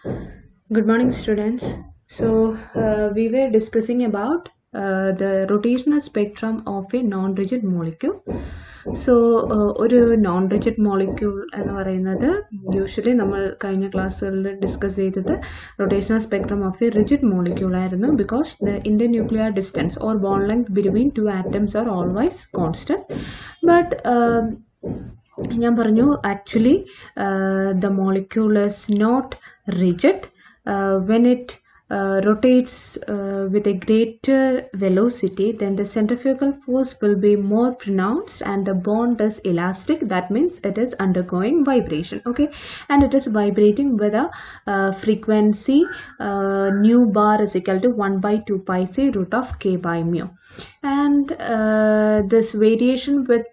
Good morning, students. So, we were discussing about the rotational spectrum of a non-rigid molecule. So, ഒരു non-rigid molecule എന്ന് പറയുന്നത് usually നമ്മൾ കഴിഞ്ഞ ക്ലാസ്സുകളിൽ discuss ചെയ്തത് rotational spectrum of a rigid molecule ആയിരുന്നു, because the internuclear distance or bond length between two atoms are always constant. But ഞാൻ പറഞ്ഞു actually the molecule is not rigid when it rotates with a greater velocity. Then the centrifugal force will be more pronounced and the bond is elastic. That means it is undergoing vibration, okay, and it is vibrating with a frequency nu bar is equal to 1 by 2 pi c root of k by mu. And this variation with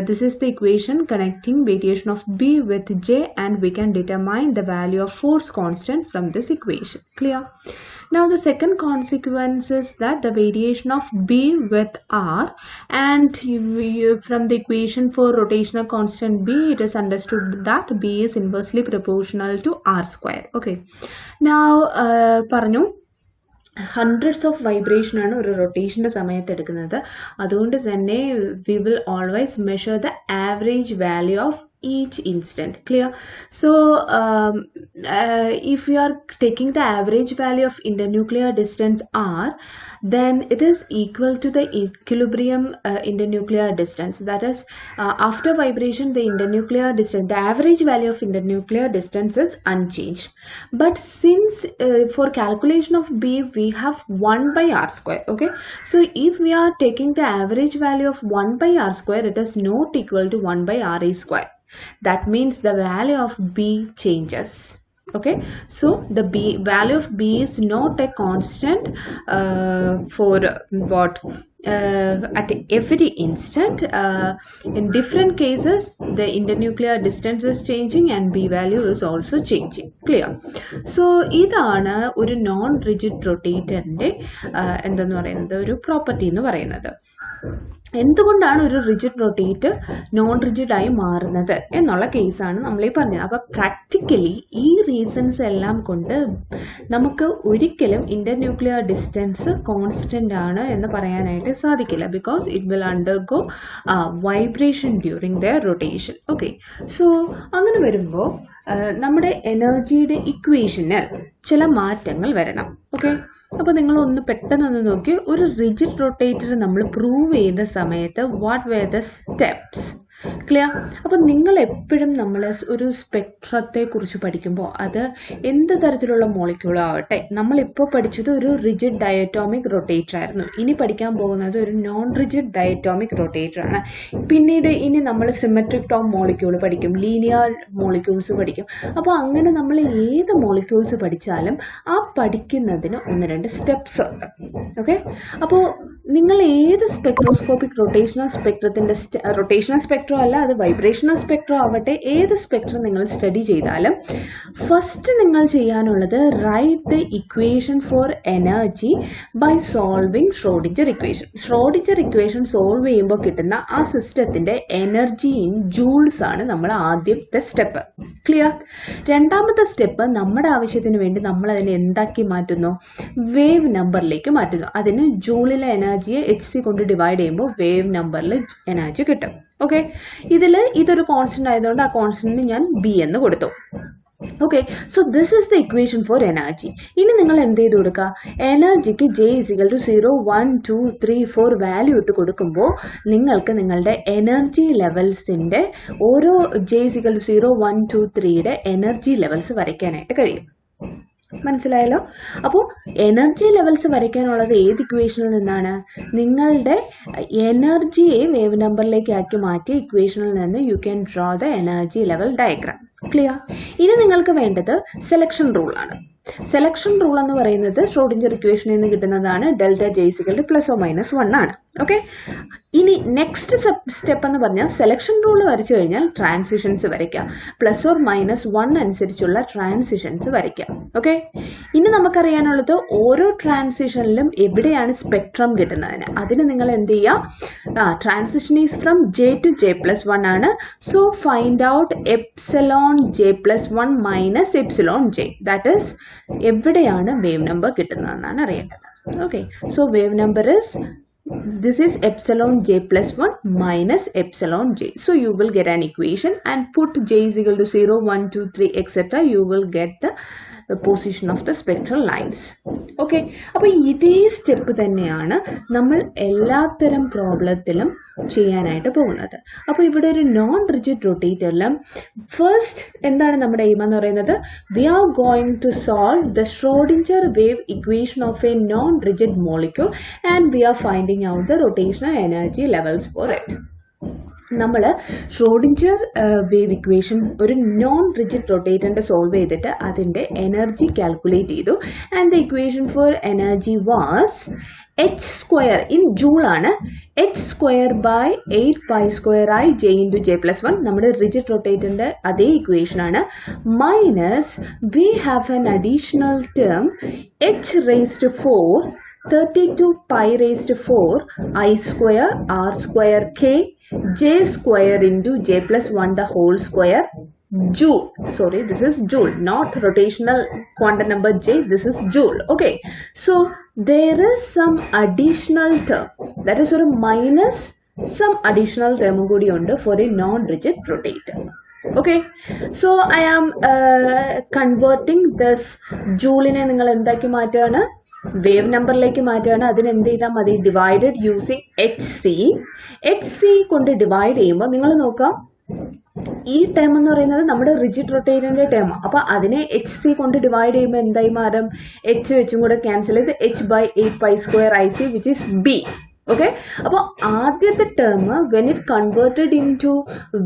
this is the equation connecting variation of B with J, and we can determine the value of force constant from this equation. Clear? Now the second consequence is that the variation of B with R, and from the equation for rotational constant B, it is understood that B is inversely proportional to R square. Okay. Now പറഞ്ഞു hundreds of vibration ആണ് ഒരു റൊട്ടേഷൻ്റെ സമയത്ത് എടുക്കുന്നത്. അതുകൊണ്ട് തന്നെ we will always measure the average value of each instant. Clear? So if you are taking the average value of internuclear distance r, then it is equal to the equilibrium internuclear distance. That is, after vibration, the internuclear distance, the average value of internuclear distance is unchanged. But since for calculation of B, we have 1 by r square. Okay, so if we are taking the average value of 1 by r square, it is not equal to 1 by r a square. That means the value of B changes. Okay, so the value of B is not a constant for what at every instant. In different cases the internuclear distance is changing and B value is also changing. Clear? So ഇതാണ് ഒരു non rigid റൊട്ടേറ്ററിന്റെ എന്തെന്ന് പറയുന്നത്, ഒരു property എന്ന് പറയുന്നത്. എന്തുകൊണ്ടാണ് ഒരു rigid rotate non rigid ആയി മാറുന്നത് എന്നുള്ള കേസാണ് നമ്മൾ ഈ പറഞ്ഞത്. അപ്പോൾ പ്രാക്ടിക്കലി ഈ റീസൺസ് എല്ലാം കൊണ്ട് നമുക്ക് ഒരിക്കലും ഇന്റർന്യൂക്ലിയർ ഡിസ്റ്റൻസ് കോൺസ്റ്റന്റ് ആണ് എന്ന് പറയാനായിട്ട് സാധിക്കില്ല, because it will undergo vibration during the rotation. Okay, so അങ്ങനെ വരുമ്പോൾ നമ്മുടെ എനർജിയുടെ ഇക്വേഷന് ചില മാറ്റങ്ങൾ വരണം. ഓക്കെ, അപ്പോൾ നിങ്ങളൊന്ന് പെട്ടെന്നൊന്ന് നോക്കി, ഒരു റിജിഡ് റൊട്ടേറ്റർ നമ്മൾ പ്രൂവ് ചെയ്യുന്ന സമയത്ത് what were the steps. Clear? അപ്പോൾ നിങ്ങൾ എപ്പോഴും നമ്മൾ ഒരു സ്പെക്ട്രത്തെ കുറിച്ച് പഠിക്കുമ്പോൾ അത് എന്ത് തരത്തിലുള്ള മോളിക്യൂളോ ആവട്ടെ, നമ്മളിപ്പോൾ പഠിച്ചത് ഒരു റിജിഡ് ഡയറ്റോമിക് റൊട്ടേറ്റർ ആയിരുന്നു. ഇനി പഠിക്കാൻ പോകുന്നത് ഒരു നോൺ റിജിഡ് ഡയറ്റോമിക് റൊട്ടേറ്റർ ആണ്. പിന്നീട് ഇനി നമ്മൾ സിമെട്രിക് ടോം മോളിക്യൂൾ പഠിക്കും, ലീനിയർ മോളിക്യൂൾസ് പഠിക്കും. അപ്പോൾ അങ്ങനെ നമ്മൾ ഏത് മോളിക്യൂൾസ് പഠിച്ചാലും ആ പഠിക്കുന്നതിന് 1-2 സ്റ്റെപ്സ് ഉണ്ട്. ഓക്കെ, അപ്പോൾ നിങ്ങൾ ഏത് സ്പെക്ട്രോസ്കോപ്പിക് റൊട്ടേഷണൽ സ്പെക്ട്രത്തിൻ്റെ റൊട്ടേഷണൽ സ്പെക്ട്രം അല്ല, അത് വൈബ്രേഷണൽ സ്പെക്ട്രം ആവട്ടെ, ഏത് സ്പെക്ട്രം നിങ്ങൾ സ്റ്റഡി ചെയ്താലും ഫസ്റ്റ് നിങ്ങൾ ചെയ്യാനുള്ളത് write the equation for energy by solving Schrodinger equation. Schrodinger equation solve ചെയ്യുമ്പോൾ കിട്ടുന്ന ആ സിസ്റ്റത്തിന്റെ എനർജി ഇൻ ജൂൾസ് ആണ് നമ്മൾ ആദ്യത്തെ സ്റ്റെപ്പ്. ക്ലിയർ? രണ്ടാമത്തെ സ്റ്റെപ്പ് നമ്മുടെ ആവശ്യത്തിന് വേണ്ടി നമ്മൾ അതിനെ എന്താക്കി മാറ്റുന്നു, വേവ് നമ്പറിലേക്ക് മാറ്റുന്നു. അതിന് ജൂളിലെ എനർജിയെ HC കൊണ്ട് ഡിവൈഡ് ചെയ്യുമ്പോൾ വേവ് നമ്പറിൽ എനർജി കിട്ടും. ഓക്കെ, ഇതൊരു കോൺസ്റ്റന്റ് ആയതുകൊണ്ട് ആ കോൺസ്റ്റന്റിന് ഞാൻ B എന്ന് കൊടുത്തു. Okay, so this is the equation for energy. ഇനി നിങ്ങൾ എന്ത് ചെയ്ത് കൊടുക്കുക, എനർജിക്ക് J = 0, 1, 2, 3, 4 വാല്യൂ ഇട്ട് കൊടുക്കുമ്പോൾ നിങ്ങൾക്ക് നിങ്ങളുടെ എനർജി ലെവൽസിന്റെ ഓരോ J = 0, 1, 2, 3യുടെ എനർജി ലെവൽസ് വരയ്ക്കാനായിട്ട് കഴിയും. മനസ്സിലായല്ലോ? അപ്പോൾ എനർജി ലെവൽസ് വരയ്ക്കാനുള്ളത് ഏത് ഇക്വേഷനിൽ നിന്നാണ്? നിങ്ങളുടെ എനർജിയെ വേവ് നമ്പറിലേക്ക് ആക്കി മാറ്റിയ ഇക്വേഷനിൽ നിന്ന് you can draw the energy level diagram. Clear? ഇനി നിങ്ങൾക്ക് വേണ്ടത് സെലക്ഷൻ റൂൾ ആണ്. സെലക്ഷൻ റൂൾ എന്ന് പറയുന്നത് ഷ്രോഡിഞ്ചർ ഇക്വേഷനിൽ നിന്ന് കിട്ടുന്നതാണ്. ഡെൽറ്റ J = ±1 ആണ്. ഓക്കെ, ഇനി നെക്സ്റ്റ് സ്റ്റെപ്പ് എന്ന് പറഞ്ഞാൽ സെലക്ഷൻ റൂൾ വരച്ചു കഴിഞ്ഞാൽ ട്രാൻസിഷൻസ് വരയ്ക്കാം, +or-1 അനുസരിച്ചുള്ള ട്രാൻസിഷൻസ് വരയ്ക്കാം. ഓക്കെ, ഇനി നമുക്കറിയാനുള്ളത് ഓരോ ട്രാൻസിഷനിലും എവിടെയാണ് സ്പെക്ട്രം കിട്ടുന്നതിന്. അതിന് നിങ്ങൾ എന്ത് ചെയ്യുക, transition is from J to J+1 ആണ്. So find out εJ+1 - εJ, that is എവിടെയാണ് വേവ് നമ്പർ കിട്ടുന്നതെന്നാണ് അറിയേണ്ടത്. Okay, so wave number is, this is εJ+1 minus εJ. So you will get an equation and put J is equal to 0, 1, 2, 3, etc. You will get the position of the spectral lines. Okay, അപ്പോൾ ഇതേ step തന്നെയാണ് നമ്മൾ എല്ലാത്തരം പ്രോബ്ലത്തിലും ചെയ്യാനായിട്ട് പോകുന്നത്. അപ്പോൾ ഇവിടെ ഒരു നോൺ റിജിഡ് റൊട്ടേറ്ററിലും ഫസ്റ്റ് എന്താണ് നമ്മുടെ എയിം എന്ന് പറയുന്നത്, we are going to solve the Schrodinger wave equation of a non-rigid molecule and we are finding out the rotational energy levels for it. നമ്മൾ ഷ്രോഡിഞ്ചർ വേവ് ഇക്വേഷൻ ഒരു non rigid റൊട്ടേറ്ററിൻ്റെ solve ചെയ്തിട്ട് അതിൻ്റെ energy calculate ചെയ്തു. And the equation for energy was h² in joule ആണ്, h² / 8π² J into J+1 നമ്മുടെ rigid റൊട്ടേറ്ററിൻ്റെ അതേ equation ആണ്, minus we have an additional term h⁴ 32π⁴ I² R² K J² into J+1 the whole square joule. Sorry, this is joule, not rotational quantum number J, this is joule. Okay, so there is some additional term, that is sort of minus some additional term കൂടി ഉണ്ട് for a non-rigid rotator. Okay, so I am converting this joule-നെ നിങ്ങൾ എന്താക്കി മാറ്റുകയാണ്, wave നമ്പറിലേക്ക് മാറ്റുകയാണ്. അതിന് എന്ത് ചെയ്താൽ മതി, ഡിവൈഡഡ് യൂസിങ് HC കൊണ്ട് ഡിവൈഡ് ചെയ്യുമ്പോൾ നിങ്ങൾ നോക്കാം, ഈ ടേം എന്ന് പറയുന്നത് നമ്മുടെ റിജിഡ് റൊട്ടേറ്ററിന്റെ ടേം. അപ്പൊ അതിനെ HC കൊണ്ട് ഡിവൈഡ് ചെയ്യുമ്പോൾ എന്തായി മാറും, H വെച്ചും കൂടെ ക്യാൻസൽ ചെയ്ത് h/8π² IC which is B. Okay, അപ്പോൾ ആദ്യത്തെ term when it converted into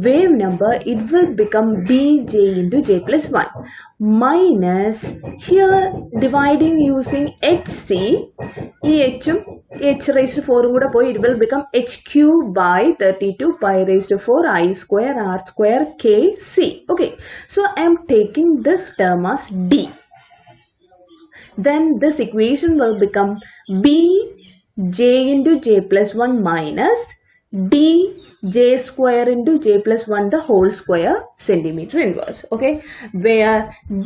wave number it will become BJ into J+1 minus here dividing using HC, ഈ Hഉം h⁴ കൂടെ പോയി it will become h³ / 32π⁴ I² R² KC. Okay, so I am taking this term as D. Then this equation will become B J into J+1 minus D J² into J+1 the whole square centimeter inverse. Okay, where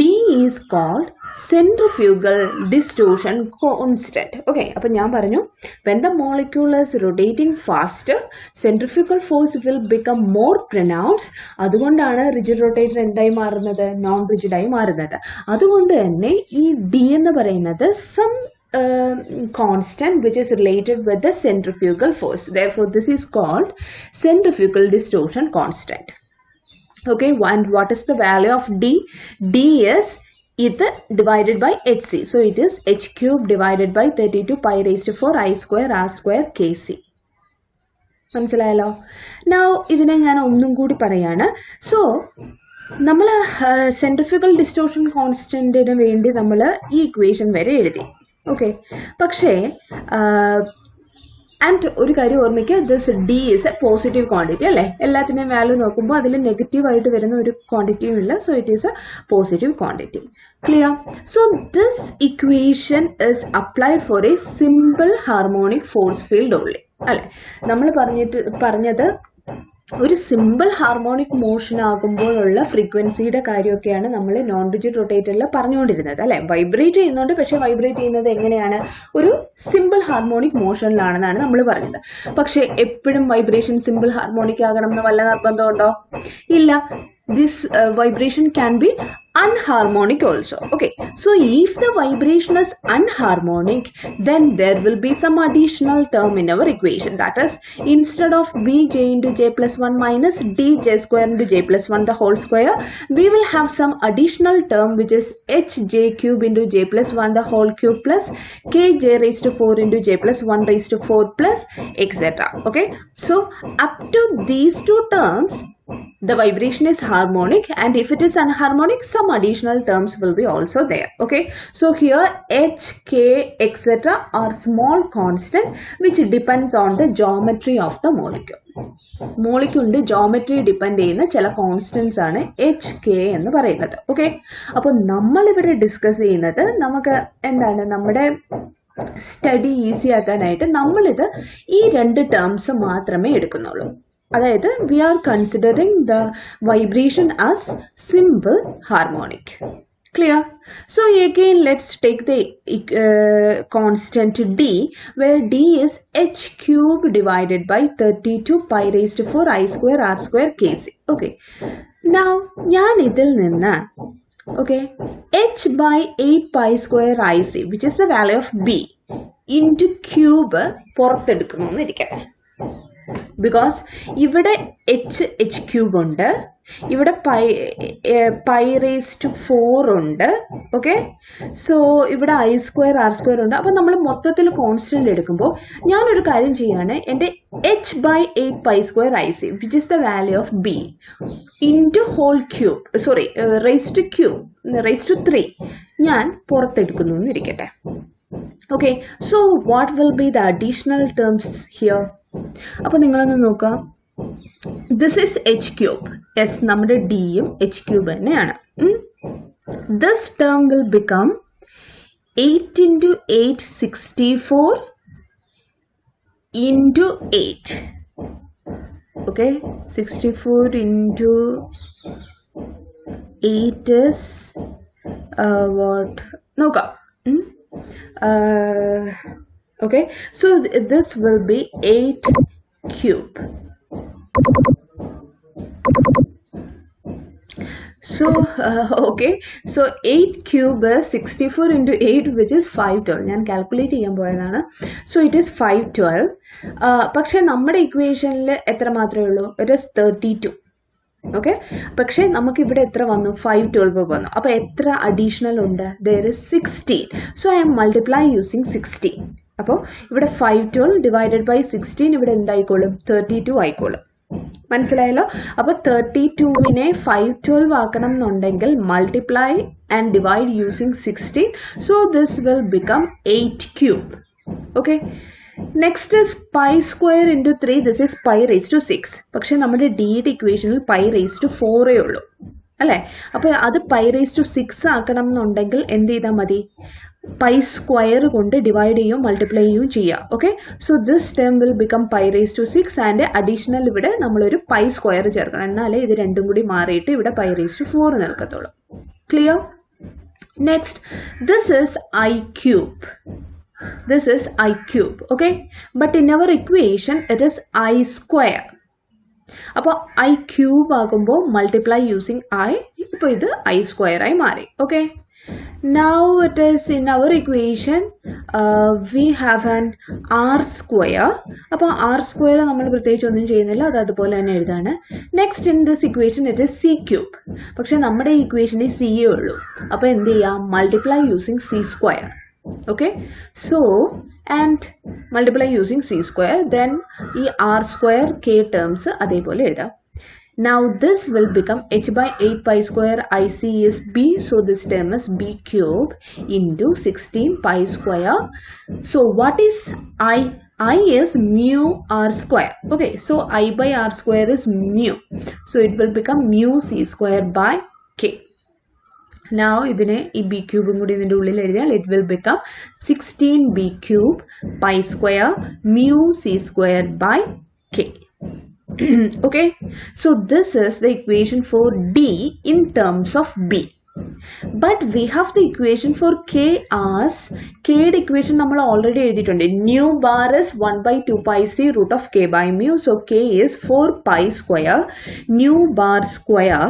D is called centrifugal distortion constant. Okay, അപ്പോൾ ഞാൻ പറഞ്ഞു when the molecule is rotating faster centrifugal force will become more pronounced. അതുകൊണ്ടാണ് rigid rotator എന്തായി മാറുന്നത്, non rigid ആയി മാറുന്നത്. അതുകൊണ്ട് തന്നെ ഈ D എന്ന് പറയുന്നത് some constant which is related with the centrifugal force. Therefore, this is called centrifugal distortion constant. Okay, and what is the value of D? D is either divided by HC. So, it is h³ divided by 32π⁴ I² R² KC. മനസ്സിലായല്ലോ? Now, ഇതിനെ ഞാൻ ഒന്നും കൂടി പറയാണ്. So, നമ്മൾ centrifugal distortion കോൺസ്റ്റന്റിന് വേണ്ടി നമ്മൾ ഈ ഇക്വേഷൻ വരെ എഴുതി. ഓക്കെ, പക്ഷേ ആൻഡ് ഒരു കാര്യം ഓർമ്മിക്കുക, this D is a positive quantity അല്ലേ, എല്ലാത്തിൻ്റെയും വാല്യൂ നോക്കുമ്പോൾ അതിൽ നെഗറ്റീവായിട്ട് വരുന്ന ഒരു ക്വാണ്ടിറ്റിയും ഇല്ല. So it is A positive quantity. Clear? So this equation is applied for A simple harmonic force field only അല്ലേ. നമ്മൾ പറഞ്ഞത് ഒരു സിമ്പിൾ ഹാർമോണിക് മോഷൻ ആകുമ്പോഴുള്ള ഫ്രീക്വൻസിയുടെ കാര്യമൊക്കെയാണ് നമ്മൾ നോൺ റിജിഡ് റൊട്ടേറ്ററിൽ പറഞ്ഞുകൊണ്ടിരുന്നത് അല്ലെ. വൈബ്രേറ്റ് ചെയ്യുന്നുണ്ട്, പക്ഷെ വൈബ്രേറ്റ് ചെയ്യുന്നത് എങ്ങനെയാണ്, ഒരു സിമ്പിൾ ഹാർമോണിക് മോഷനിലാണെന്നാണ് നമ്മൾ പറഞ്ഞത്. പക്ഷെ എപ്പോഴും വൈബ്രേഷൻ സിമ്പിൾ ഹാർമോണിക് ആകണം എന്ന് വല്ല നിർബന്ധമുണ്ടോ? ഇല്ല. This vibration can be unharmonic also. Okay, so if the vibration is unharmonic, then there will be some additional term in our equation, that is instead of Bj into J+1 minus Dj² into J+1 the whole square, we will have some additional term which is Hj³ into J+1 the whole cube plus Kj⁴ into J+1⁴ plus etc. Okay, so up to these two terms the vibration is harmonic, and if it is anharmonic, some additional terms will be also there. Okay, so here h, k, etc. are small constant which depends on the geometry of the molecule. മോളിക്യൂളിന്റെ geometry depend ചെയ്യുന്ന ചില constants ആണ് H K എന്ന് പറയുന്നത്. Okay, അപ്പോൾ നമ്മളിവിടെ discuss ചെയ്യുന്നത് നമുക്ക് എന്താണ്, നമ്മുടെ സ്റ്റഡി ഈസി ആക്കാനായിട്ട് നമ്മളിത് ഈ രണ്ട് ടേംസ് മാത്രമേ എടുക്കുന്നുള്ളൂ. അതായത് we are considering the vibration as simple harmonic. Clear? So again let's take the constant d, where d is h cube divided by 32 pi raised to 4 I square r square kc. Okay, now ഞാൻ ഇതിൽ നിന്ന് h by 8 pi square ic, which is the value of b, into cube പുറത്തെടുക്കുന്നു എന്നിരിക്കട്ടെ. Because ഇവിടെ h cube ഉണ്ട്, ഇവിടെ pi raise to 4 ഉണ്ട്. Okay, so ഇവിടെ ഐ സ്ക്വയർ ആർ സ്ക്വയർ ഉണ്ട്. അപ്പം നമ്മൾ മൊത്തത്തിൽ കോൺസ്റ്റന്റ് എടുക്കുമ്പോൾ ഞാനൊരു കാര്യം ചെയ്യാണ്, എൻ്റെ h by 8 pi square ic, which is the value of b, into whole cube, sorry, raised to cube, raised to 3 ഞാൻ പുറത്തെടുക്കുന്നു എന്നിരിക്കട്ടെ. Okay, so what will be the additional terms here? അപ്പോൾ നിങ്ങളൊന്ന് നോക്കാം, this is H cube. Yes, നമ്മുടെ ഡിയും H cube തന്നെയാണ്. This term will become 8 into 8 64 into 8. Okay, 64 into 8 is what? നോക്കാം. Okay, so this will be 8 cube. So okay, so 8 cube is 64 into 8, which is 512. ഞാൻ calculate ചെയ്യാൻ പോയതാണ്. So it is 512. പക്ഷെ നമ്മുടെ ഇക്വേഷനിൽ എത്ര മാത്രമേ ഉള്ളൂ? It is 32. ഓക്കെ, പക്ഷെ നമുക്ക് ഇവിടെ എത്ര വന്നു? 512 വന്നു. അപ്പോൾ എത്ര അഡീഷണൽ ഉണ്ട്? there is 16. so I am multiply using 16. അപ്പോൾ ഇവിടെ 512 ഡിവൈഡഡ് ബൈ 16 ഇവിടെ എന്തായിക്കോളും? 32 ആയിക്കോളും. മനസ്സിലായല്ലോ? അപ്പോൾ 32വിനെ 512 ആക്കണം എന്നുണ്ടെങ്കിൽ multiply and divide using 16. So this will become 8 cube. Okay, next is pi square into 3. This is pi raise to 6. പക്ഷെ നമ്മുടെ ഡിയുടെ ഇക്വേഷനിൽ പൈ റേസ് ടു 4 ഉള്ളൂ അല്ലേ? അപ്പോൾ അത് പൈ റേസ് ടു 6 ആക്കണം എന്നുണ്ടെങ്കിൽ എന്ത് ചെയ്താൽ മതി? പൈ സ്ക്വയർ കൊണ്ട് ഡിവൈഡ് ചെയ്യും മൾട്ടിപ്ലൈ ചെയ്യും ചെയ്യാം. Okay, so this term will become pi raise to 6 and additional ഇവിടെ നമ്മളൊരു പൈ സ്ക്വയർ ചേർക്കണം, എന്നാലേ ഇത് രണ്ടും കൂടി മാറിയിട്ട് ഇവിടെ പൈ റേസ് ടു 4 നിൽക്കത്തുള്ളൂ. Clear? Next, this is I cube. This is I cube. Okay, but in our equation it is I square. അപ്പോൾ I cube ആകുമ്പോൾ മൾട്ടിപ്ലൈ യൂസിങ് I, ഇപ്പോൾ ഇത് I square ആയി മാറി. Okay, now it is in our equation we have an R square. അപ്പോൾ R square നമ്മൾ പ്രത്യേകിച്ച് ഒന്നും ചെയ്യുന്നില്ല, അത് അതുപോലെ തന്നെ എഴുതാണ്. Next in this equation it is C cube. പക്ഷെ നമ്മുടെ ഈ ഇക്വേഷനിൽ C ഉള്ളൂ. അപ്പോൾ എന്ത് ചെയ്യാം? Multiply using C square. Okay, so and multiply using c square, then e r square k terms adeypole edha. Now this will become h by 8 pi square ic is b, so this term is b cube into 16 pi square. So what is I? I is mu r square. Okay, so I by r square is mu, so it will become mu c square by k. Now ഇതിനെ ഈ B ക്യൂബും കൂടി ഇതിൻ്റെ ഉള്ളിൽ എഴുതിയാൽ it will become 16 b cube pi square mu c square by k. Okay, so this is the equation for D in terms of B. But we have the equation for K as K equation നമ്മൾ already എഴുതിയിട്ടുണ്ട്. Nu bar is 1 by 2 pi c root of K by mu. So K is 4 pi square nu bar square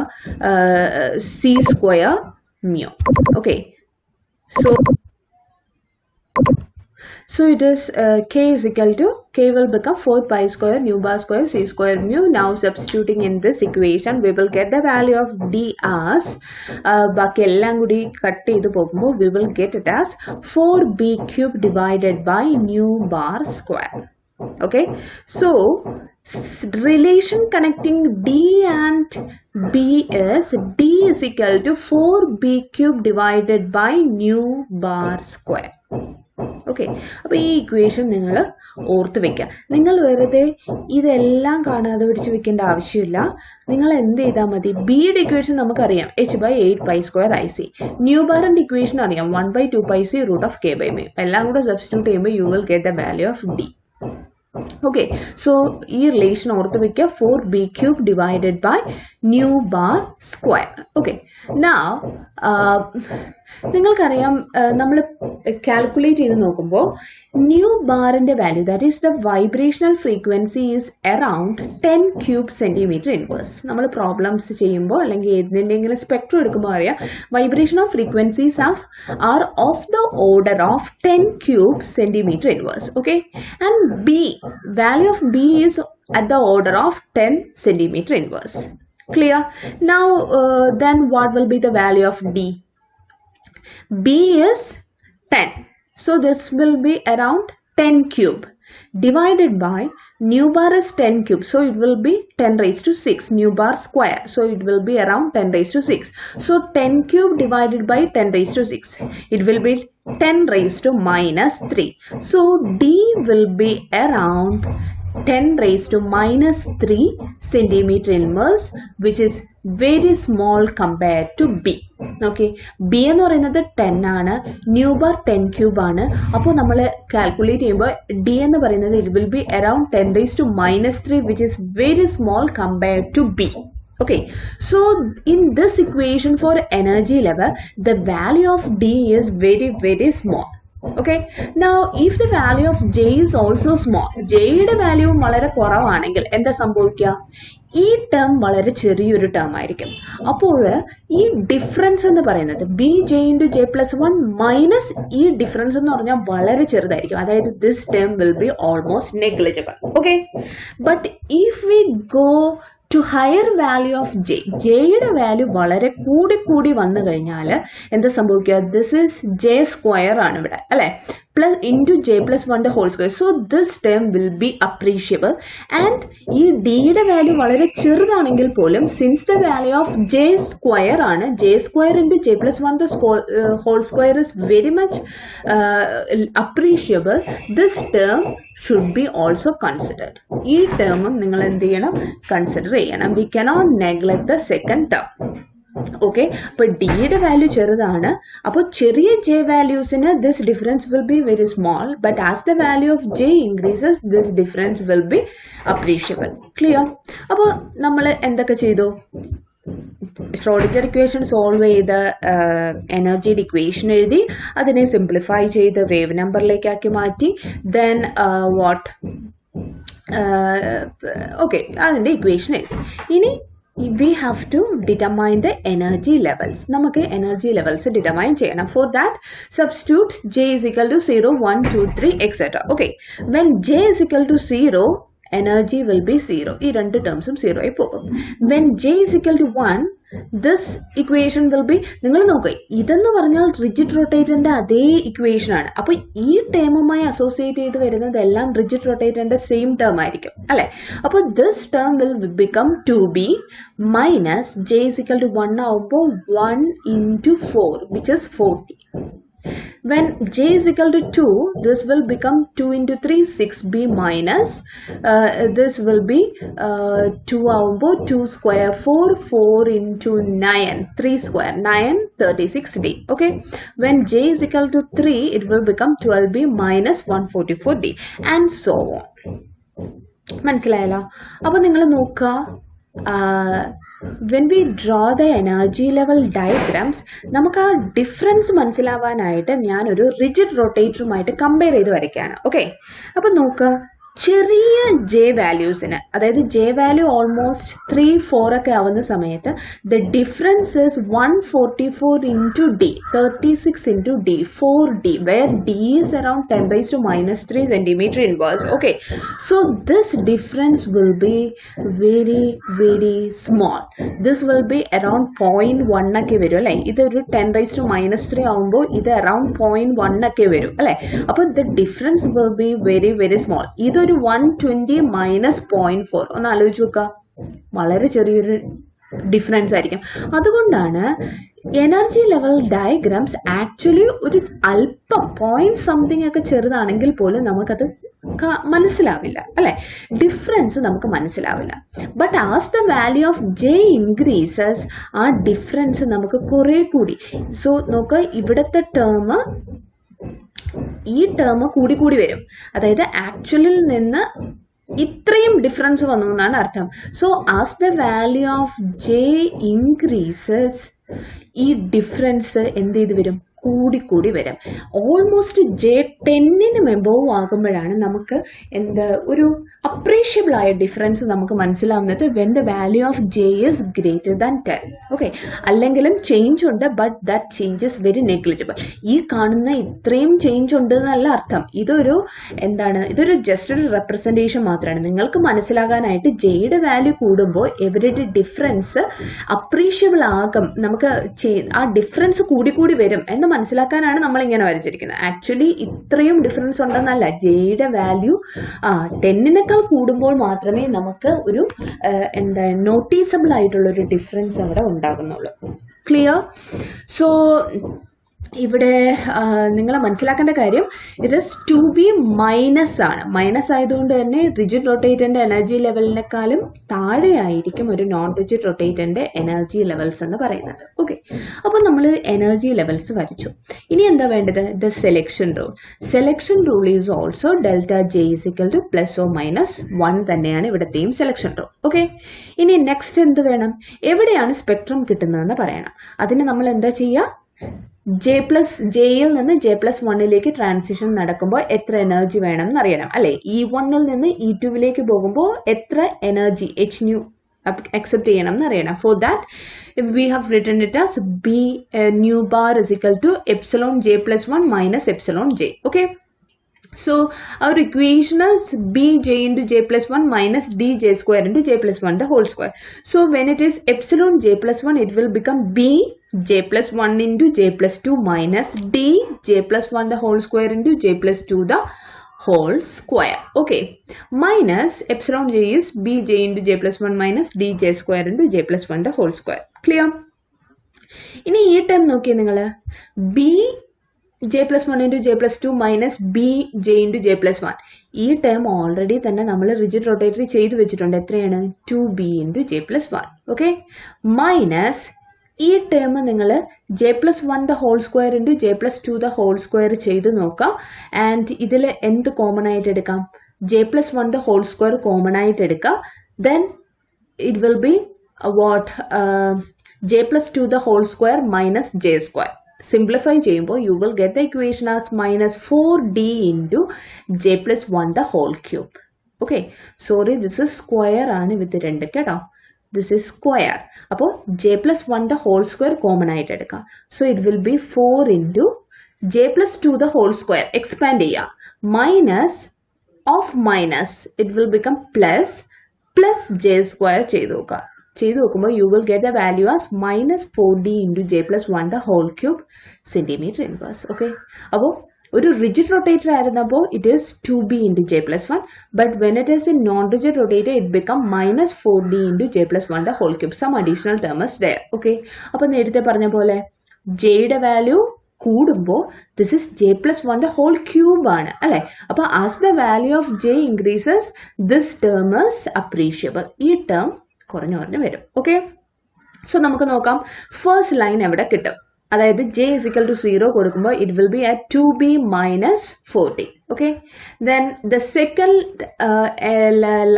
c square mu. Okay, so it is K is equal to, K will become 4 pi square nu bar square c square mu. Now substituting in this equation we will get the value of D as ബാക്കി എല്ലാം കൂടി cut ചെയ്ത് പോകുമ്പോൾ we will get it as 4b cube divided by nu bar square. Okay, so relation connecting D and B is D is equal to 4B cube divided by nu bar square. Okay, അപ്പോൾ ഈ equation നിങ്ങൾ ഓർത്ത് വെക്കുക. നിങ്ങൾ വെറുതെ ഇതെല്ലാം കാണാതെ പിടിച്ച് വെക്കേണ്ട ആവശ്യമില്ല. നിങ്ങൾ എന്ത് ചെയ്താൽ മതി, ബിയുടെ ഇക്വേഷൻ നമുക്കറിയാം h/8π²IC. ന്യൂ ബാറിൻ്റെ ഇക്വേഷൻ അറിയാം 1/2πc √k/b. എല്ലാം കൂടെ സബ്സ്റ്റിറ്റ്യൂട്ട് ചെയ്യുമ്പോൾ you will get the value of D. Okay, so ഈ റിലേഷൻ ഓർത്ത് വെക്കുക 4b cube divided by nu bar square. Okay, now നിങ്ങൾക്കറിയാം നമ്മൾ കാൽക്കുലേറ്റ് ചെയ്ത് നോക്കുമ്പോൾ ന്യൂ ബാറിൻ്റെ value, that is the vibrational frequency is around 10 cube centimetre inverse. നമ്മൾ problems ചെയ്യുമ്പോൾ അല്ലെങ്കിൽ ഏതിൻ്റെങ്കിലും സ്പെക്ട്രം എടുക്കുമ്പോൾ അറിയാം vibration of frequencies are of the order of 10 cube centimetre inverse. Okay, and B value of B is at the order of 10 centimeter inverse. Clear? Now then what will be the value of D? B is 10. So this will be around 10 cube divided by nu bar is 10 cube. So it will be 10 raised to 6 nu bar square. So it will be around 10 raised to 6. So 10 cube divided by 10 raised to 6. It will be 10 raised to minus 3. So D will be around 10 raised to minus 3 centimeter inverse, which is very small compared to B. Okay, B എന്ന് പറയുന്നത് 10 ആണ്, new bar 10 cube ആണ്. അപ്പോൾ നമ്മൾ calculate ചെയ്യുമ്പോൾ D എന്ന് പറയുന്നത് it will be around 10 raised to minus 3, which is very small compared to B. Okay, so in this equation for energy level, the value of D is very, very small. Okay, now if the value of J is also small, J യുടെ value വളരെ കുറവാണെങ്കിൽ എന്താ സംഭവിക്കുക, ഈ term വളരെ ചെറിയൊരു term ആയിരിക്കും. അപ്പോൾ ഈ ഡിഫറൻസ് എന്ന് പറയുന്നത് Bj×J+1 മൈനസ് ഈ ഡിഫറൻസ് എന്ന് പറഞ്ഞാൽ വളരെ ചെറുതായിരിക്കും. അതായത് this term will be almost negligible. Okay, but if we go to higher value of J, Jയുടെ വാല്യൂ വളരെ കൂടി വന്നു കഴിഞ്ഞാൽ എന്താ സംഭവിക്കുക, ദിസ് ഈസ് J സ്ക്വയർ ആണ് ഇവിടെ അല്ലേ, plus into J+1 the whole square. So this term will be appreciable. And ഈ Dയുടെ വാല്യൂ വളരെ ചെറുതാണെങ്കിൽ പോലും since the value of J square ആണ്, J square into J+1 the whole square is very much appreciable, this term should be also considered. ഈ ടേമും നിങ്ങൾ എന്ത് ചെയ്യണം, consider ചെയ്യണം. We cannot neglect the second term. ഓക്കെ, അപ്പോൾ ഡിയുടെ വാല്യൂ ചെറുതാണ്. അപ്പോൾ ചെറിയ ജെ വാല്യൂസിന് this difference will be very small, but as the value of J increases this difference will be appreciable. Clear? അപ്പോൾ നമ്മൾ എന്തൊക്കെ ചെയ്തു, Schrodinger equation സോൾവ് ചെയ്ത് എനർജിയുടെ ഇക്വേഷൻ എഴുതി, അതിനെ സിംപ്ലിഫൈ ചെയ്ത് വേവ് നമ്പറിലേക്കാക്കി മാറ്റി, ദെൻ വാട്ട് ഓക്കെ അതിൻ്റെ ഇക്വേഷൻ എഴുതി. ഇനി we have to determine the energy levels. നമുക്ക് energy levels determine ചെയ്യണം. For that, substitute J is equal to 0, 1, 2, 3, etc. Okay, when J is equal to 0, energy will be 0. ഈ രണ്ട് ടേംസും 0 ആയി പോകും. When J is equal to 1, this equation will be, നിങ്ങൾ നോക്കുക, ഇതെന്ന് പറഞ്ഞാൽ റിജിഡ് റൊട്ടേറ്ററിന്റെ അതേ ഇക്വേഷൻ ആണ്. അപ്പോൾ ഈ ടേമുമായി അസോസിയേറ്റ് ചെയ്ത് വരുന്നതെല്ലാം റിജിഡ് റൊട്ടേറ്ററിന്റെ സെയിം ടേം ആയിരിക്കും അല്ലെ. അപ്പോൾ this term will become 2b minus J is equal to 1 ആവുമ്പോൾ 1 into 4, which is 40. When J is equal to 2, this will become 2 into 3, 6b minus this will be 2 ആവുമ്പോൾ 2 square 4, 4 into 9, 3 square 9, 36d. Okay, when J is equal to 3, it will become 12b minus 144d and so on. മനസ്സിലായല്ലോ? അപ്പോൾ നിങ്ങൾ നോക്കുക, when we draw the energy level diagrams, നമുക്ക് ആ difference മനസ്സിലാവാനായിട്ട് ഞാനൊരു rigid റൊട്ടേറ്ററുമായിട്ട് compare ചെയ്ത് വരയ്ക്കുകയാണ്. ഓക്കെ, അപ്പോൾ നോക്കുക, ചെറിയ ജെ വാല്യൂസിന്, അതായത് ജെ വാല്യൂ ഓൾമോസ്റ്റ് 3, 4 ഒക്കെ ആവുന്ന സമയത്ത് the difference is 144 into D, 36 into D, 4d, where d is around 10 raised to minus 3 centimeter inverse. Okay, so this difference will be very, very small. This will be around 0.1 ഒക്കെ വരും അല്ലേ. ഇതൊരു 10 raised to minus 3 ആവുമ്പോൾ ഇത് around 0.1 ഒക്കെ വരും അല്ലേ. അപ്പോൾ the difference will be very, very small. ഇത് ഒരു 120 മൈനസ് 0.4. ഒന്ന് ആലോചിച്ച് നോക്കുക, വളരെ ചെറിയൊരു ഡിഫറൻസ് ആയിരിക്കും. അതുകൊണ്ടാണ് എനർജി ലെവൽ ഡയഗ്രാംസ് ആക്ച്വലി ഒരു അല്പം പോയിന്റ് സംതിങ് ഒക്കെ ചെറുതാണെങ്കിൽ പോലും നമുക്കത് മനസ്സിലാവില്ല അല്ലെ, ഡിഫറൻസ് നമുക്ക് മനസ്സിലാവില്ല. But as the value of J increases ആ ഡിഫറൻസ് നമുക്ക് കുറെ കൂടി. സോ നോക്കുക, ഇവിടുത്തെ ഈ ടേം കൂടി കൂടി വരും. അതായത് ആക്ച്വലിൽ നിന്ന് ഇത്രയും ഡിഫറൻസ് വന്നു എന്നാണ് അർത്ഥം. So as the value of J increases ഈ ഡിഫറൻസ് എന്ത് ചെയ്ത് വരും, കൂടിക്കൂടി വരും. ഓൾമോസ്റ്റ് J10 എബോവ് ആകുമ്പോഴാണ് നമുക്ക് എന്താ ഒരു അപ്രീഷ്യബിൾ ആയ ഡിഫറൻസ് നമുക്ക് മനസ്സിലാവുന്നത് when the value of J is greater than 10. Okay, അല്ലെങ്കിലും ചേഞ്ച് ഉണ്ട്, but that change is very negligible. ഈ കാണുന്ന ഇത്രയും ചേഞ്ച് ഉണ്ട് എന്നല്ല അർത്ഥം. ഇതൊരു ഇതൊരു ജസ്റ്റ് ഒരു റെപ്രസെൻറ്റേഷൻ മാത്രമാണ്. നിങ്ങൾക്ക് മനസ്സിലാകാനായിട്ട് ജെയുടെ വാല്യൂ കൂടുമ്പോൾ എവരുടെ ഡിഫറൻസ് അപ്രീഷ്യബിൾ ആകും, നമുക്ക് ആ ഡിഫറൻസ് കൂടിക്കൂടി വരും എന്ന് മനസ്സിലാക്കാനാണ് നമ്മൾ ഇങ്ങനെ വരച്ചിരിക്കുന്നത്. ആക്ച്വലി ഇത്രയും ഡിഫറൻസ് ഉണ്ടെന്നല്ല, ജെയുടെ വാല്യൂ 10 കൂടുമ്പോൾ മാത്രമേ നമുക്ക് ഒരു നോട്ടീസബിൾ ആയിട്ടുള്ള ഒരു ഡിഫറൻസ് അവിടെ ഉണ്ടാകുന്നുള്ളൂ. ക്ലിയർ? സോ ഇവിടെ നിങ്ങൾ മനസ്സിലാക്കേണ്ട കാര്യം it is to be minus ആണ്. മൈനസ് ആയതുകൊണ്ട് തന്നെ റിജിഡ് റൊട്ടേറ്ററിന്റെ എനർജി ലെവലിനെക്കാളും താഴെയായിരിക്കും ഒരു നോൺ റിജിഡ് റൊട്ടേറ്ററിന്റെ എനർജി ലെവൽസ് എന്ന് പറയുന്നത്. ഓക്കെ, അപ്പോൾ നമ്മൾ എനർജി ലെവൽസ് വരച്ചു. ഇനി എന്താ വേണ്ടത്? The selection rule. Selection rule is also delta J is equal two plus or minus 1 തന്നെയാണ് ഇവിടത്തെയും സെലക്ഷൻ റൂൾ. ഓക്കെ, ഇനി നെക്സ്റ്റ് എന്ത് വേണം? എവിടെയാണ് സ്പെക്ട്രം കിട്ടുന്നതെന്ന് പറയണം. അതിന് നമ്മൾ എന്താ ചെയ്യുക? ജെയിൽ നിന്ന് J+1 ട്രാൻസിഷൻ നടക്കുമ്പോൾ എത്ര എനർജി വേണം എന്ന് അറിയണം അല്ലെ. E1 നിന്ന് E2 പോകുമ്പോൾ എത്ര എനർജി hν accept ചെയ്യണം എന്ന് അറിയണം. For that we have written it as B nu bar is equal to epsilon J+1 minus epsilon J. Okay, so our equation is bj into J+1 minus dj square into J+1 the whole square. So when it is epsilon J+1, it will become B J+1 into J+2 minus d J+1 the whole square into J+2 the whole square. Okay, minus epsilon J is bj into J+1 minus dj square into J+1 the whole square. Clear? ഇനി ഈ term നോക്കിയേ നിങ്ങൾ, B J+1 into J+2 minus BJ into J+1. ഈ term already തന്നെ നമ്മൾ rigid rotatory ചെയ്തു വെച്ചിട്ടുണ്ട്. എത്രയാണ്? 2B into J+1. Okay, minus ഈ ടേം നിങ്ങൾ J+1 the whole square into J+2 the whole square ചെയ്ത് നോക്കാം. ആൻഡ് ഇതിൽ എന്ത് കോമൺ ആയിട്ട് എടുക്കാം? J+1 the whole square common ആയിട്ട് എടുക്കാം. Then it will be what? J+2 the whole square minus J square. Simplify ചെയ്യുമ്പോൾ you will get the equation as minus 4D into J+1 the whole cube. Okay, sorry, this is square ആണ് with 2 കേട്ടോ. This is square. അപ്പോൾ J+1 the whole square common ആയിട്ട് എടുക്കാം. So it will be 4 into J+2 the whole square. Expand ചെയ്യുക. Minus of minus it will become plus J square ചെയ്ത് നോക്കുമ്പോൾ you will get the value as minus 4D into J+1 the whole cube centimeter inverse. Okay, അപ്പോൾ ഒരു rigid rotator ആയിരുന്നപ്പോൾ it is 2B into J+1, but when it is a non-rigid rotator it become minus 4D into J+1 the whole cube. Some additional term is there. Okay, അപ്പോൾ നേരത്തെ പറഞ്ഞ പോലെ Jയുടെ value കൂടുമ്പോൾ this is J+1 the whole cube ആണ് അല്ലെ. അപ്പോൾ as the value of J increases this term is appreciable. ഈ term കുറഞ്ഞു വരും. ഓക്കെ, സോ നമുക്ക് നോക്കാം ഫസ്റ്റ് ലൈൻ എവിടെ കിട്ടും. അതായത് J is equal to 0 കൊടുക്കുമ്പോൾ it will be at 2B minus 4D. Okay, then the second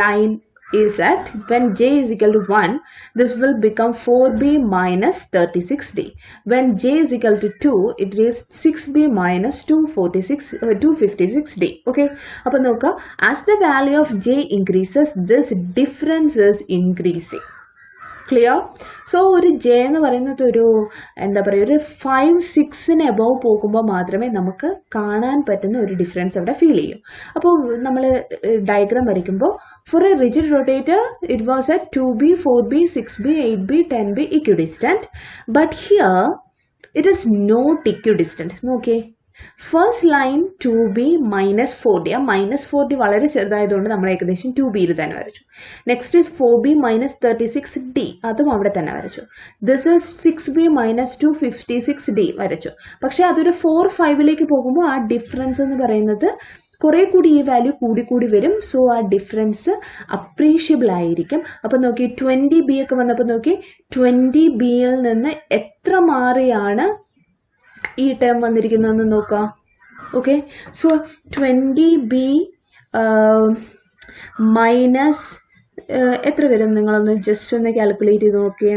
line is at when J is equal to 1, this will become 4B minus 36D. When J is equal to 2, it is 6B minus 256D. Okay, അപ്പോൾ നോക്കുക, as the value of J increases, this difference is increasing. Clear? So ഒരു J എന്ന് പറയുന്നത് ഒരു എന്താ പറയുക, ഒരു 5-6 above പോകുമ്പോൾ മാത്രമേ നമുക്ക് കാണാൻ പറ്റുന്ന ഒരു ഡിഫറൻസ് അവിടെ ഫീൽ ചെയ്യും. അപ്പോൾ നമ്മൾ ഡയഗ്രാം വരയ്ക്കുമ്പോൾ for a rigid rotator it was at 2B, 4B, 6B, 8B, 10B equidistant. But here it is not equidistant. നോക്കിയേ, first line 2b minus 4d. ആ മൈനസ് 4d വളരെ ചെറുതായതുകൊണ്ട് നമ്മൾ ഏകദേശം 2bയിൽ തന്നെ വരച്ചു. Next is 4b minus 36d, അതും അവിടെ തന്നെ വരച്ചു. This is 6b minus 256d വരച്ചു. പക്ഷെ അതൊരു 4, 5ലേക്ക് പോകുമ്പോൾ ആ ഡിഫറൻസ് എന്ന് പറയുന്നത് കുറെ കൂടി ഈ വാല്യൂ കൂടി വരും. സോ ആ ഡിഫറൻസ് അപ്രീഷ്യബിൾ ആയിരിക്കും. അപ്പം നോക്കി 20b ഒക്കെ വന്നപ്പോൾ നോക്കി 20bയിൽ നിന്ന് എത്ര മാറിയാണ് ഈ ടേം വന്നിരിക്കുന്നതെന്ന് നോക്കാം. ഓക്കെ, സോ 20b മൈനസ് എത്ര വരും നിങ്ങളൊന്ന് ജസ്റ്റ് ഒന്ന് കാൽക്കുലേറ്റ് ചെയ്ത് നോക്കിയേ.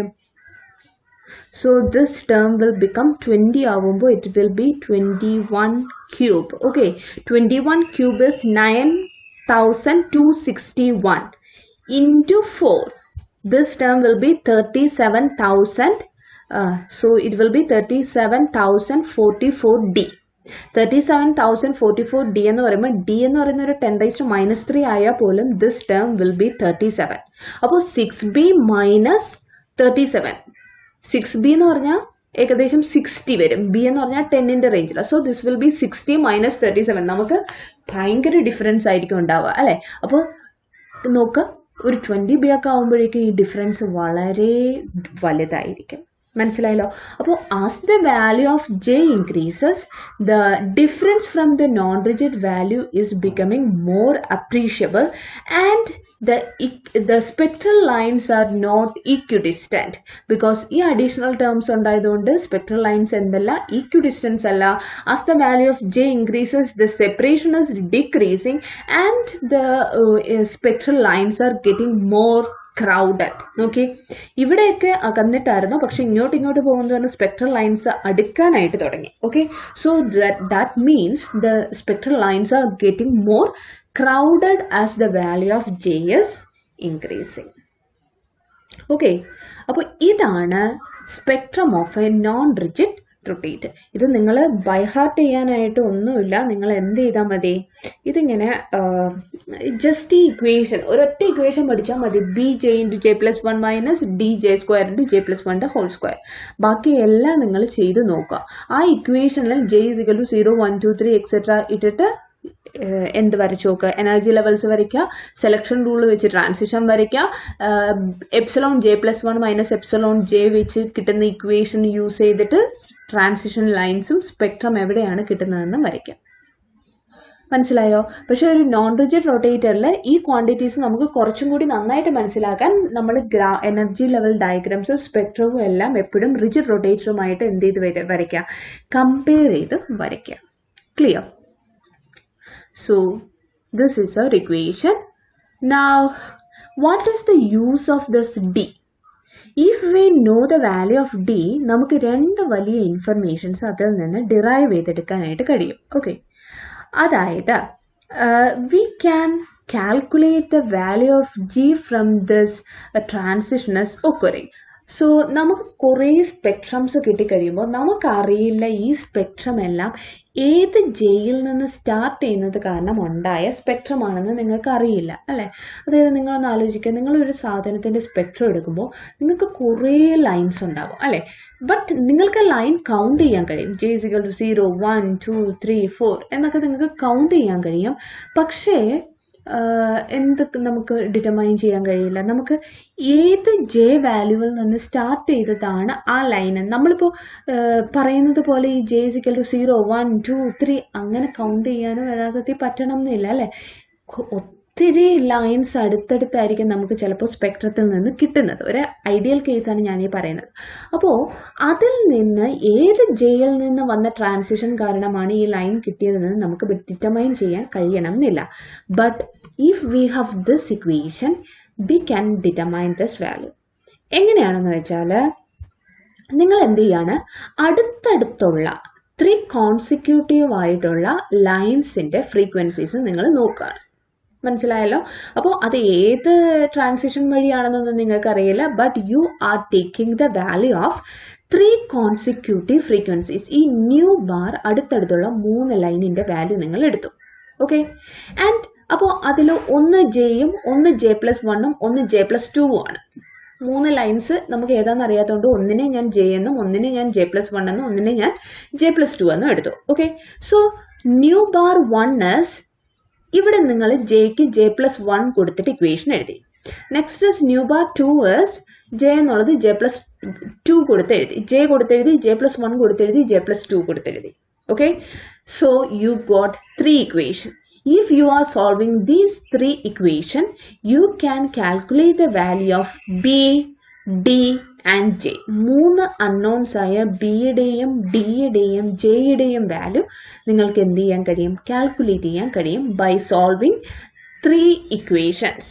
So this term will become 20 ആവുമ്പോൾ it will be 21 cube. Okay, 21 cube is 9261 into 4. This term will be 37,000. So it will be 37,044d. 37,044d എന്ന് പറയുമ്പോൾ d എന്ന് പറയുന്ന ഒരു 10⁻³ ആയാൽ പോലും this term will be 37. അപ്പോൾ 6b മൈനസ് 37. 6b എന്ന് പറഞ്ഞാൽ ഏകദേശം 60 വരും. b എന്ന് പറഞ്ഞാൽ 10ന്റെ റേഞ്ചിൽ. So this will be 60 minus 37. നമുക്ക് ഭയങ്കര ഡിഫറൻസ് ആയിരിക്കും ഉണ്ടാവുക അല്ലേ. അപ്പോൾ നോക്കുക, ഒരു 20b ഒക്കെ ആകുമ്പോഴേക്കും ഈ ഡിഫറൻസ് വളരെ വലുതായിരിക്കും. മനസ്സിലായല്ലോ. അപ്പോൾ as the value of j increases, the difference from the non-rigid value is becoming more appreciable and the spectral lines are not equidistant because ഈ additional terms ഉണ്ടായതുകൊണ്ട് spectral lines എന്തല്ല, equidistant അല്ല. As the value of j increases, the separation is decreasing and the spectral lines are getting more crowded. Okay, ഇവിടെയൊക്കെ അകന്നിട്ടായിരുന്നു, പക്ഷെ ഇങ്ങോട്ട് പോകുന്നതാണ് spectral lines അടുക്കാനായിട്ട് തുടങ്ങി. Okay, so that means the spectral lines are getting more crowded as the value of j is increasing. Okay, അപ്പോൾ ഇതാണ് spectrum of A non rigid rotate. ഇത് നിങ്ങൾ by heart ചെയ്യാനായിട്ട് ഒന്നുമില്ല. നിങ്ങൾ എന്ത് ചെയ്താൽ മതി, ഇതിങ്ങനെ ജസ്റ്റ് ഈ ഇക്വേഷൻ, ഒരൊറ്റ ഇക്വേഷൻ പഠിച്ചാൽ മതി. bj × j+1 minus dj² × j+1 whole square. ബാക്കി എല്ലാം നിങ്ങൾ ചെയ്ത് നോക്കുക. ആ ഇക്വേഷനിൽ j = 0, 1, 2, 3 എക്സെട്ര ഇട്ടിട്ട് എന്ത് വരച്ചു നോക്കുക, എനർജി ലെവൽസ് വരയ്ക്കുക, സെലക്ഷൻ റൂൾ വെച്ച് ട്രാൻസിഷൻ വരയ്ക്കുക, j+1 മൈനസ് j വെച്ച് കിട്ടുന്ന ഇക്വേഷൻ യൂസ് ചെയ്തിട്ട് ട്രാൻസിഷൻ ലൈൻസും സ്പെക്ട്രം എവിടെയാണ് കിട്ടുന്നതെന്നും വരയ്ക്കാം. മനസ്സിലായോ? പക്ഷെ ഒരു നോൺ റിജിഡ് റൊട്ടേറ്ററിൽ ഈ ക്വാണ്ടിറ്റീസ് നമുക്ക് കുറച്ചും കൂടി നന്നായിട്ട് മനസ്സിലാക്കാൻ നമ്മൾ എനർജി ലെവൽ ഡയഗ്രാംസും സ്പെക്ട്രവും എല്ലാം എപ്പോഴും റിജിഡ് റൊട്ടേറ്ററുമായിട്ട് എന്ത് ചെയ്ത് വരയ്ക്കുക, കമ്പയർ ചെയ്ത് വരയ്ക്കുക. Clear? So this is our equation. Now what is the use of this d? If we know the value of d, നമുക്ക് രണ്ട് വലിയ ഇൻഫർമേഷൻസ് അതിൽ നിന്ന് ഡിറൈവ് ചെയ്തെടുക്കാനായിട്ട് കഴിയും. ഓക്കെ, അതായത് we can calculate the value of g from this transition as occurring. So നമുക്ക് കുറേ സ്പെക്ട്രംസ് കിട്ടിക്കഴിയുമ്പോൾ നമുക്കറിയില്ല ഈ സ്പെക്ട്രം എല്ലാം ഏത് ജയിൽ നിന്ന് സ്റ്റാർട്ട് ചെയ്യുന്നത് കാരണം ഉണ്ടായ സ്പെക്ട്രം ആണെന്ന് നിങ്ങൾക്ക് അറിയില്ല അല്ലേ. അതായത് നിങ്ങളൊന്ന് ആലോചിക്കുക, നിങ്ങളൊരു സാധനത്തിൻ്റെ സ്പെക്ട്രം എടുക്കുമ്പോൾ നിങ്ങൾക്ക് കുറേ ലൈൻസ് ഉണ്ടാവും അല്ലേ. ബട്ട് നിങ്ങൾക്ക് ലൈൻ കൗണ്ട് ചെയ്യാൻ കഴിയും. j = 0, 1, 2, 3, 4 എന്നൊക്കെ നിങ്ങൾക്ക് കൗണ്ട് ചെയ്യാൻ കഴിയും. പക്ഷേ എന്തൊക്കെ നമുക്ക് ഡിറ്റർമൈൻ ചെയ്യാൻ കഴിയില്ല. നമുക്ക് ഏത് ജെ വാല്യൂവിൽ നിന്ന് സ്റ്റാർട്ട് ചെയ്തതാണ് ആ ലൈന്. നമ്മളിപ്പോൾ പറയുന്നത് പോലെ ഈ j = 0, 1, 2, 3 അങ്ങനെ കൗണ്ട് ചെയ്യാനും യഥാർത്ഥത്തിൽ പറ്റണം എന്നില്ല അല്ലേ. ഒത്തിരി ലൈൻസ് അടുത്തടുത്തായിരിക്കും നമുക്ക് ചിലപ്പോൾ സ്പെക്ട്രത്തിൽ നിന്ന് കിട്ടുന്നത്. ഒരു ഐഡിയൽ കേസാണ് ഞാനീ പറയുന്നത്. അപ്പോൾ അതിൽ നിന്ന് ഏത് ജെയിൽ നിന്ന് വന്ന ട്രാൻസിഷൻ കാരണമാണ് ഈ ലൈൻ കിട്ടിയതെന്ന് നമുക്ക് ഡിറ്റർമൈൻ ചെയ്യാൻ കഴിയണം എന്നില്ല. But if we have this equation, we can determine this value. എങ്ങനെയാണെന്ന് വെച്ചാൽ നിങ്ങൾ എന്ത് ചെയ്യാണ്, അടുത്തടുത്തുള്ള 3 കോൺസിക്യൂട്ടീവ് ആയിട്ടുള്ള ലൈൻസിൻ്റെ ഫ്രീക്വൻസീസ് നിങ്ങൾ നോക്കുകയാണ്. മനസ്സിലായല്ലോ? അപ്പോൾ അത് ഏത് ട്രാൻസിഷൻ വഴിയാണെന്നൊന്നും നിങ്ങൾക്കറിയില്ല. But you are taking the value of 3 consecutive frequencies. ഈ ന്യൂ ബാർ അടുത്തടുത്തുള്ള 3 ലൈനിൻ്റെ വാല്യൂ നിങ്ങൾ എടുത്തു. ഓക്കെ, ആൻഡ് അപ്പോൾ അതിൽ ഒന്ന് ജെയും ഒന്ന് j+1ഉം ഒന്ന് j+2ഉം ആണ്. മൂന്ന് ലൈൻസ് നമുക്ക് ഏതാണെന്ന് അറിയാത്തതുകൊണ്ട് ഒന്നിനെ ഞാൻ ജെ എന്നും ഒന്നിനെ ഞാൻ J+1 എന്നും ഒന്നിനെ ഞാൻ J+2 എന്നും എടുത്തു. Okay, so nu bar 1 is ഇവിടെ നിങ്ങൾ ജെക്ക് J+1 കൊടുത്തിട്ട് ഇക്വേഷൻ എഴുതി. Next is nu bar 2 is J എന്നുള്ളത് J+2 കൊടുത്തെഴുതി, ജെ കൊടുത്തെഴുതി, J+1 കൊടുത്തെഴുതി, J+2 കൊടുത്തെഴുതി. Okay, so you got 3 equations. If you are solving these 3 equations, you can calculate the value of B, D and J. 3 unknowns ആയ B യുടെയും D യുടെയും J യുടെയും value നിങ്ങൾക്ക് എന്ത് ചെയ്യാൻ കഴിയും? കാൽക്കുലേറ്റ് ചെയ്യാൻ കഴിയും by solving 3 equations.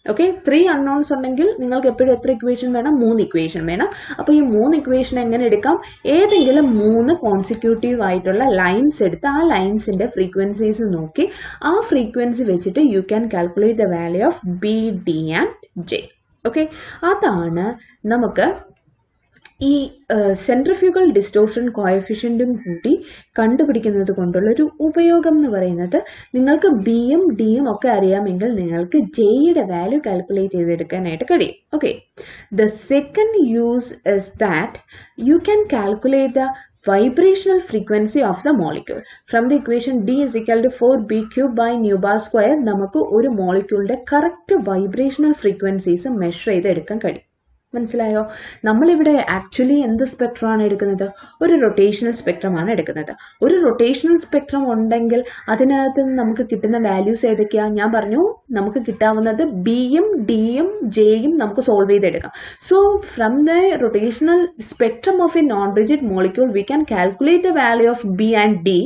Okay, 3 unknowns ഉണ്ടെങ്കിൽ നിങ്ങൾക്ക് എപ്പോഴും എത്ര ഇക്വേഷൻ വേണം? 3 ഇക്വേഷൻ വേണം. അപ്പോൾ ഈ 3 ഇക്വേഷൻ എങ്ങനെ എടുക്കാം? ഏതെങ്കിലും 3 കോൺസിക്യൂട്ടീവ് ആയിട്ടുള്ള ലൈൻസ് എടുത്ത് ആ ലൈൻസിന്റെ ഫ്രീക്വൻസീസ് നോക്കി ആ ഫ്രീക്വൻസി വെച്ചിട്ട് you can calculate the value of B, D and J. Okay, അതാണ് നമുക്ക് ഈ സെൻട്രിഫ്യൂഗൽ ഡിസ്റ്റോർഷൻ കോഎഫിഷ്യന്റും കൂടി കണ്ടുപിടിക്കുന്നത് കൊണ്ടുള്ള ഒരു ഉപയോഗം എന്ന് പറയുന്നത്, നിങ്ങൾക്ക് ബിയും ഡിയും ഒക്കെ അറിയാമെങ്കിൽ നിങ്ങൾക്ക് ജെയുടെ വാല്യൂ കാൽക്കുലേറ്റ് ചെയ്തെടുക്കാനായിട്ട് കഴിയും. Okay, the second use is that you can calculate the vibrational frequency of the molecule. From the equation D is equal to 4b cube by nu bar square നമുക്ക് ഒരു മോളിക്യൂളിന്റെ കറക്റ്റ് വൈബ്രേഷണൽ ഫ്രീക്വൻസീസ് മെഷർ ചെയ്തെടുക്കാൻ കഴിയും. മനസ്സിലായോ? നമ്മളിവിടെ actually എന്ത് സ്പെക്ട്രമാണ് എടുക്കുന്നത്? ഒരു rotational സ്പെക്ട്രമാണ് എടുക്കുന്നത്. ഒരു റൊട്ടേഷണൽ സ്പെക്ട്രം ഉണ്ടെങ്കിൽ അതിനകത്ത് നമുക്ക് കിട്ടുന്ന വാല്യൂസ് ഏതൊക്കെയാണ്? ഞാൻ പറഞ്ഞു നമുക്ക് കിട്ടാവുന്നത് ബിയും ഡിയും ജെയും നമുക്ക് സോൾവ് ചെയ്തെടുക്കാം. So from the rotational spectrum of A non rigid molecule we can calculate the value of B and D,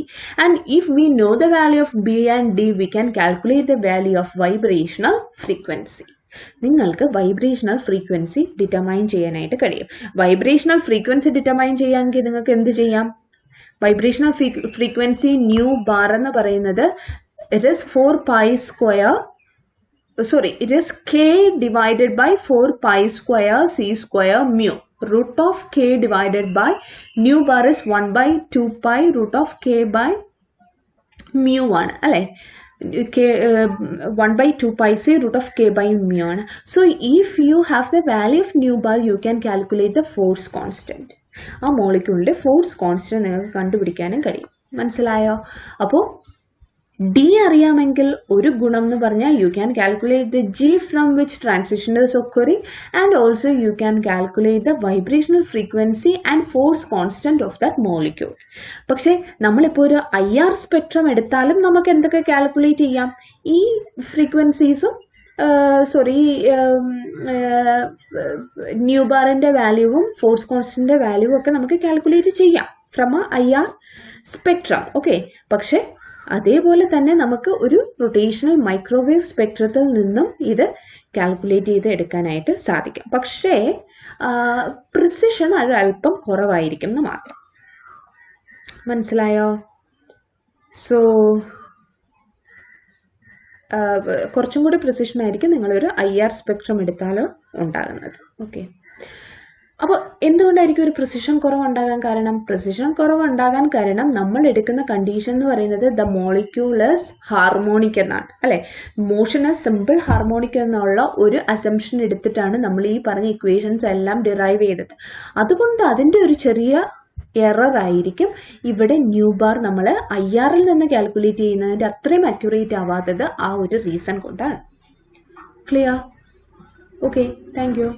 and if we know the value of B and D we can calculate the value of vibrational frequency. നിങ്ങൾക്ക് vibrational frequency determine ചെയ്യാനായിട്ട് കഴിയും. Vibrational frequency determine ചെയ്യാമെങ്കിൽ നിങ്ങൾക്ക് എന്ത് ചെയ്യാം? Vibrational frequency new bar എന്ന് പറയുന്നത് it is 4 pi square, sorry, it is k divided by 4 pi square c square mu. Root of k divided by nu bar is 1 by 2 pi root of k by mu ആണ് അല്ലേ? k 1 by 2 pi c root of k by mu ആണ്. So if you have the value of nu bar you can calculate the force constant. ആ മോളിക്യൂളിന്റെ force constant നിങ്ങൾക്ക് കണ്ടുപിടിക്കാനും കഴിയും. മനസ്സിലായോ? അപ്പോൾ D അറിയാമെങ്കിൽ ഒരു ഗുണം എന്ന് പറഞ്ഞാൽ you can calculate the G from which transition is occurring and also you can calculate the vibrational frequency and force constant of that molecule. പക്ഷേ നമ്മളിപ്പോൾ ഒരു IR സ്പെക്ട്രം എടുത്താലും നമുക്ക് എന്തൊക്കെ കാൽക്കുലേറ്റ് ചെയ്യാം? ഈ ഫ്രീക്വൻസീസും ന്യൂ ബാറിന്റെ വാല്യൂവും ഫോഴ്സ് കോൺസ്റ്റന്റിന്റെ വാല്യൂവും ഒക്കെ നമുക്ക് കാൽക്കുലേറ്റ് ചെയ്യാം ഫ്രം IR സ്പെക്ട്രം. ഓക്കെ, പക്ഷെ അതേപോലെ തന്നെ നമുക്ക് ഒരു റൊട്ടേഷണൽ മൈക്രോവേവ് സ്പെക്ട്രത്തിൽ നിന്നും ഇത് കാൽക്കുലേറ്റ് ചെയ്ത് എടുക്കാനായിട്ട് സാധിക്കും. പക്ഷേ പ്രിസിഷൻ ഒരു അല്പം കുറവായിരിക്കും എന്ന് മാത്രം. മനസ്സിലായോ? സോ കുറച്ചും കൂടി പ്രിസിഷൻ ആയിരിക്കും നിങ്ങളൊരു IR സ്പെക്ട്രം എടുത്താലോ ഉണ്ടാകുന്നത്. ഓക്കെ, അപ്പോൾ എന്തുകൊണ്ടായിരിക്കും ഒരു പ്രിസിഷൻ കുറവുണ്ടാകാൻ കാരണം? പ്രിസിഷൻ കുറവുണ്ടാകാൻ കാരണം നമ്മൾ എടുക്കുന്ന കണ്ടീഷൻ എന്ന് പറയുന്നത് ദ മോളിക്യൂൾ ഈസ് ഹാർമോണിക് എന്നാണ് അല്ലെ? മോഷൻ ഈസ് സിമ്പിൾ ഹാർമോണിക് എന്നുള്ള ഒരു അസംപ്ഷൻ എടുത്തിട്ടാണ് നമ്മൾ ഈ പറഞ്ഞ ഇക്വേഷൻസ് എല്ലാം ഡിറൈവ് ചെയ്തത്. അതുകൊണ്ട് അതിൻ്റെ ഒരു ചെറിയ എറർ ആയിരിക്കും ഇവിടെ ന്യൂ ബാർ നമ്മൾ IRൽ നിന്ന് കാൽക്കുലേറ്റ് ചെയ്യുന്നതിൻ്റെ അത്രയും അക്യുറേറ്റ് ആവാത്തത് ആ ഒരു റീസൺ കൊണ്ടാണ്. ക്ലിയർ? Okay, thank you.